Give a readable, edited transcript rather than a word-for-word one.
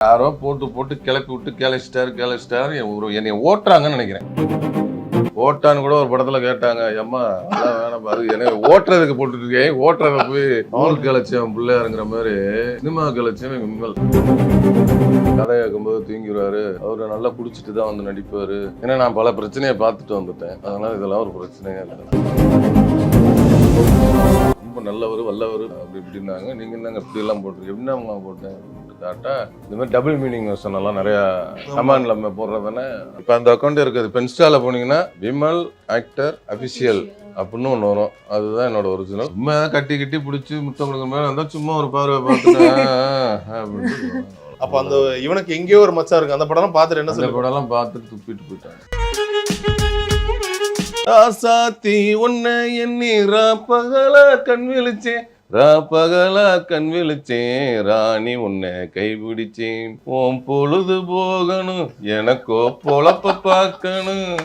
யாரோ போட்டு கிளப்பி விட்டு கேளிச்சிட்டாரு என்னை ஓட்டுறாங்கன்னு நினைக்கிறேன். ஓட்டான்னு கூட ஒரு படத்துல கேட்டாங்க, அம்மா அதெல்லாம் வேணாம், அது என்ன ஓட்டுறதுக்கு போட்டுட்டு இருக்கேன், ஓட்டுறத போய் அவனுக்கு கிளச்சவன் பிள்ளையாருங்கிற மாதிரி சினிமா கிளச்சவன் விம்மல். கதை கேட்கும்போது தூங்கிடுவாரு, அவரு நல்லா குடிச்சிட்டு தான் வந்து நடிப்பாரு. ஏன்னா நான் பல பிரச்சனையை பார்த்துட்டு வந்துட்டேன், அதனால இதெல்லாம் ஒரு பிரச்சனையே இல்லை. ரொம்ப நல்லவர் வல்லவர் அப்படி இப்படின்னாங்க. நீங்க என்னங்க இப்படி எல்லாம் போட்டிருக்கீங்க, எப்படின்னா போட்டேன் காட்டா இந்த மாதிரி டபுள் மீனிங் வெர்ஷன் எல்லாம் நிறைய கமாண்ட்ல போடுறதானே. இப்போ அந்த அக்கௌண்ட் இருக்குது, இப்போ இன்ஸ்டால போனீங்கன்னா விமல் ஆக்டர் அபிஷியல் அப்படின்னு ஒன்று வரும். அதுதான் என்னோட ஒரிஜினல். சும்மா கட்டி பிடிச்சி முத்தம் கொடுக்குற மாதிரி இருந்தால் சும்மா ஒரு பார்வை பார்த்துட்டேன் அப்படின்னு. அப்போ அந்த இவனுக்கு எங்கேயோ ஒரு மச்சா இருக்கு, அந்த படம் பார்த்துட்டு என்ன சொல்ல படம்லாம் பார்த்துட்டு துப்பிட்டு போயிட்டாங்க. ஆசாத்தி உன்னை எண்ணி ராப்பகலா கண் விழிச்சேன், ராப்பகலா கண் விழிச்சேன், ராணி உன்னை கைபிடிச்சேன், ஓம் பொழுது போகணும் எனக்கோ பொழப்ப பார்க்கணும்.